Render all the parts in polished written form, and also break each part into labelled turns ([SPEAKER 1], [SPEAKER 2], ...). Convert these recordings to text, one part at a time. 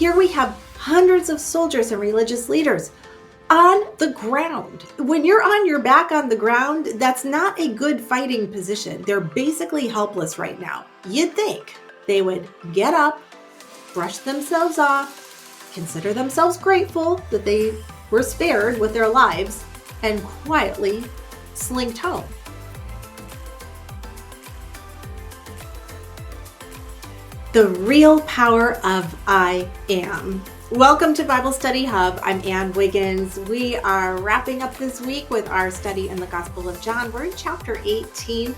[SPEAKER 1] Here we have hundreds of soldiers and religious leaders on the ground. When you're on your back on the ground, that's not a good fighting position. They're basically helpless right now. You'd think they would get up, brush themselves off, consider themselves grateful that they were spared with their lives, and quietly slinked home. The real power of I am. Welcome to Bible Study Hub. I'm Ann Wiggins. We are wrapping up this week with our study in the Gospel of John. We're in chapter 18.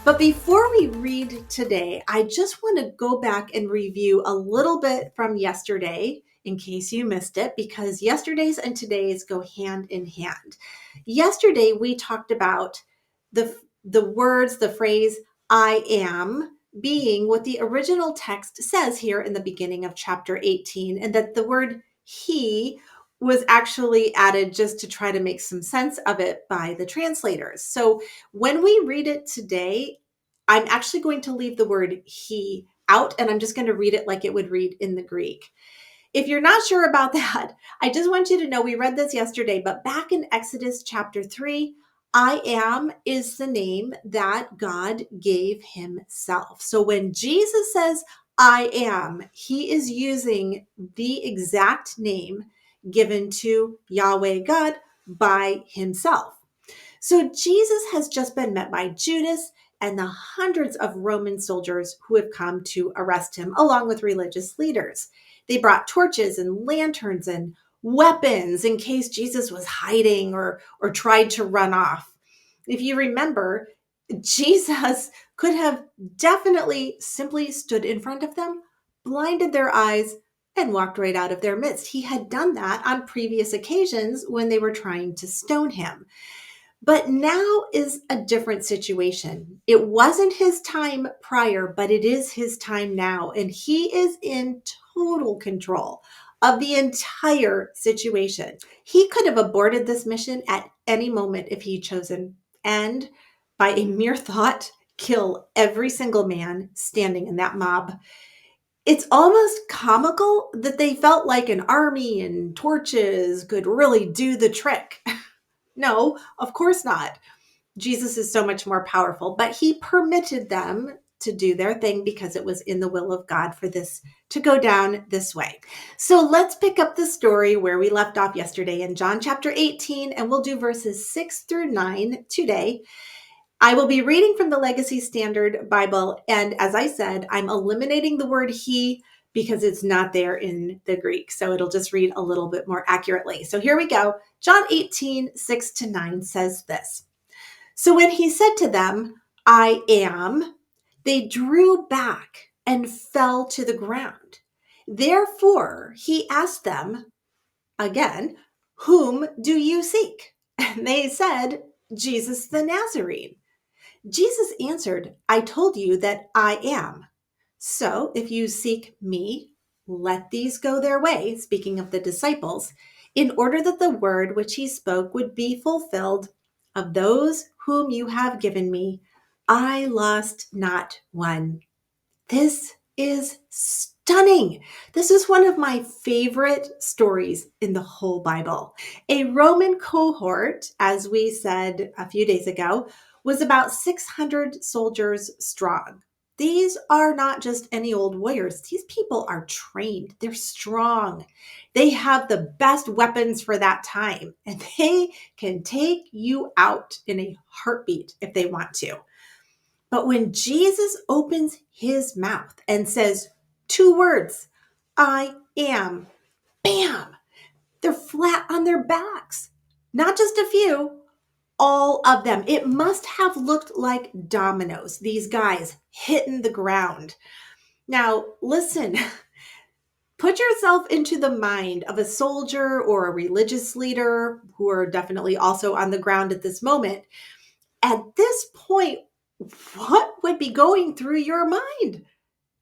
[SPEAKER 1] But before we read today, I just want to go back and review a little bit from yesterday in case you missed it, because yesterday's and today's go hand in hand. Yesterday, we talked about the words, the phrase, I am, being what the original text says here in the beginning of chapter 18, and that the word he was actually added just to try to make some sense of it by the translators. So when we read it today, I'm actually going to leave the word he out, and I'm just going to read it like it would read in the Greek. If you're not sure about that, I just want you to know we read this yesterday, but back in Exodus chapter 3, I am is the name that God gave himself. So when Jesus says, I am, he is using the exact name given to Yahweh God by himself. So Jesus has just been met by Judas and the hundreds of Roman soldiers who have come to arrest him, along with religious leaders. They brought torches and lanterns and weapons in case Jesus was hiding or tried to run off. If you remember, Jesus could have definitely simply stood in front of them, blinded their eyes, and walked right out of their midst. He had done that on previous occasions when they were trying to stone him. But now is a different situation. It wasn't his time prior, but it is his time now. And he is in total control of the entire situation. He could have aborted this mission at any moment if he'd chosen, and by a mere thought, kill every single man standing in that mob. It's almost comical that they felt like an army and torches could really do the trick. No, of course not. Jesus is so much more powerful, but he permitted them to do their thing because it was in the will of God for this to go down this way. So let's pick up the story where we left off yesterday in John chapter 18, and we'll do verses 6 through 9 today. I will be reading from the Legacy Standard Bible, and as I said, I'm eliminating the word he because it's not there in the Greek. So it'll just read a little bit more accurately. So here we go. John 18, 6 to 9 says this. So when he said to them, I am, they drew back and fell to the ground. Therefore, he asked them again, whom do you seek? And they said, Jesus the Nazarene. Jesus answered, I told you that I am. So if you seek me, let these go their way, speaking of the disciples, in order that the word which he spoke would be fulfilled. Of those whom you have given me, I lost not one. This is stunning. This is one of my favorite stories in the whole Bible. A Roman cohort, as we said a few days ago, was about 600 soldiers strong. These are not just any old warriors. These people are trained. They're strong. They have the best weapons for that time, and they can take you out in a heartbeat if they want to. But when Jesus opens his mouth and says 2 words, I am, bam, they're flat on their backs. Not just a few, all of them. It must have looked like dominoes, these guys hitting the ground. Now, listen, put yourself into the mind of a soldier or a religious leader who are definitely also on the ground at this moment. At this point, what would be going through your mind?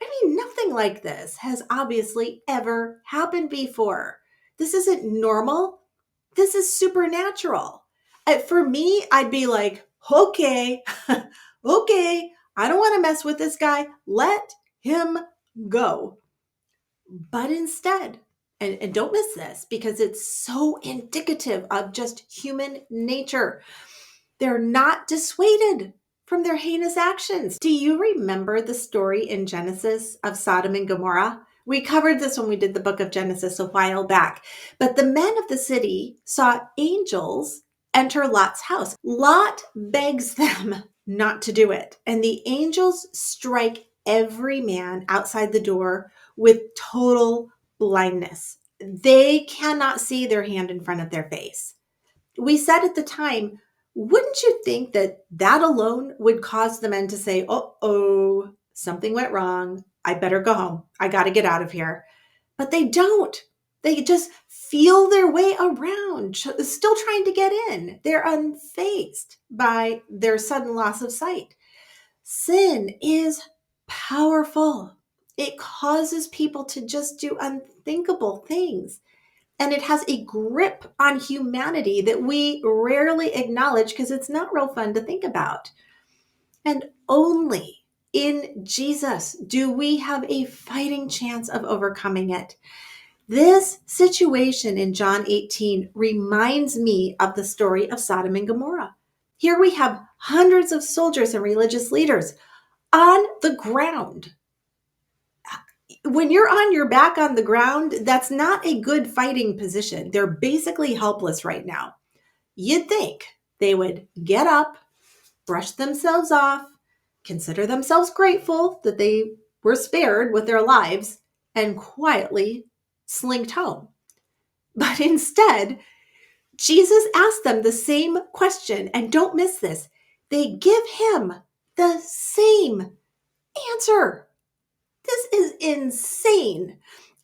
[SPEAKER 1] I mean, nothing like this has obviously ever happened before. This isn't normal. This is supernatural. For me, I'd be like, okay, okay, I don't want to mess with this guy. Let him go. But instead, and don't miss this because it's so indicative of just human nature, they're not dissuaded from their heinous actions. Do you remember the story in Genesis of Sodom and Gomorrah? We covered this when we did the book of Genesis a while back. But the men of the city saw angels enter Lot's house. Lot begs them not to do it. And the angels strike every man outside the door with total blindness. They cannot see their hand in front of their face. We said at the time, wouldn't you think that that alone would cause the men to say, oh, something went wrong. I better go home. I got to get out of here. But they don't. They just feel their way around, still trying to get in. They're unfazed by their sudden loss of sight. Sin is powerful. It causes people to just do unthinkable things. And it has a grip on humanity that we rarely acknowledge because it's not real fun to think about. And only in Jesus do we have a fighting chance of overcoming it. This situation in John 18 reminds me of the story of Sodom and Gomorrah. Here we have hundreds of soldiers and religious leaders on the ground. When you're on your back on the ground, that's not a good fighting position. They're basically helpless right now. You'd think they would get up, brush themselves off, consider themselves grateful that they were spared with their lives, and quietly slinked home. But instead, Jesus asked them the same question, and don't miss this. They give him the same answer. This is insane.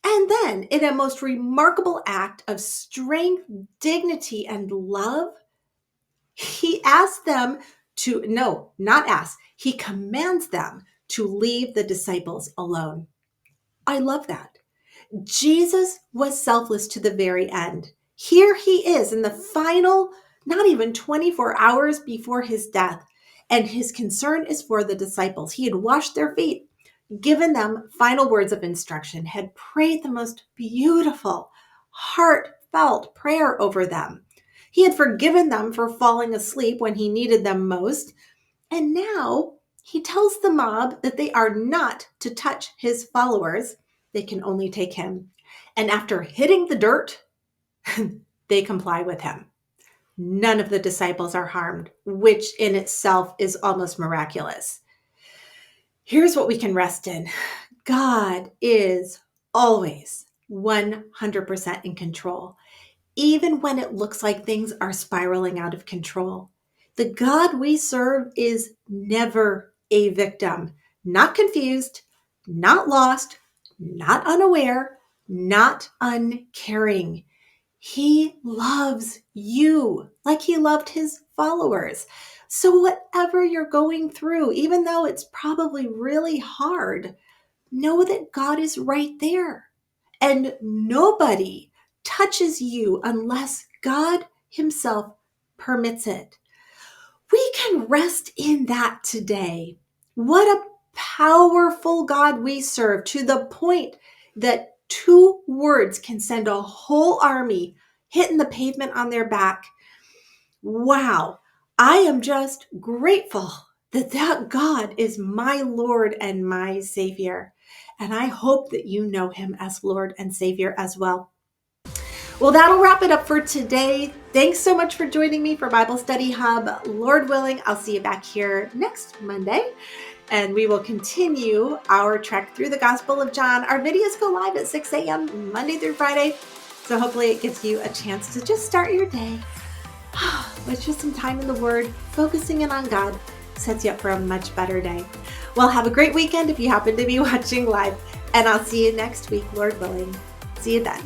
[SPEAKER 1] And then, in a most remarkable act of strength, dignity, and love, he asked them to, no, not ask, he commands them to leave the disciples alone. I love that. Jesus was selfless to the very end. Here he is in the final, not even 24 hours before his death, and his concern is for the disciples. He had washed their feet, given them final words of instruction, had prayed the most beautiful, heartfelt prayer over them. He had forgiven them for falling asleep when he needed them most. And now he tells the mob that they are not to touch his followers. They can only take him. And after hitting the dirt, they comply with him. None of the disciples are harmed, which in itself is almost miraculous. Here's what we can rest in. God is always 100% in control, even when it looks like things are spiraling out of control. The God we serve is never a victim, not confused, not lost, not unaware, not uncaring. He loves you like he loved his followers. So whatever you're going through, even though it's probably really hard, know that God is right there. And nobody touches you unless God himself permits it. We can rest in that today. What a powerful God we serve, to the point that 2 words can send a whole army hitting the pavement on their back. Wow. I am just grateful that God is my Lord and my Savior. And I hope that you know him as Lord and Savior as well. Well, that'll wrap it up for today. Thanks so much for joining me for Bible Study Hub. Lord willing, I'll see you back here next Monday, and we will continue our trek through the Gospel of John. Our videos go live at 6 a.m. Monday through Friday, so hopefully it gives you a chance to just start your day with just some time in the Word. Focusing in on God sets you up for a much better day. Well, have a great weekend if you happen to be watching live, and I'll see you next week, Lord willing. See you then.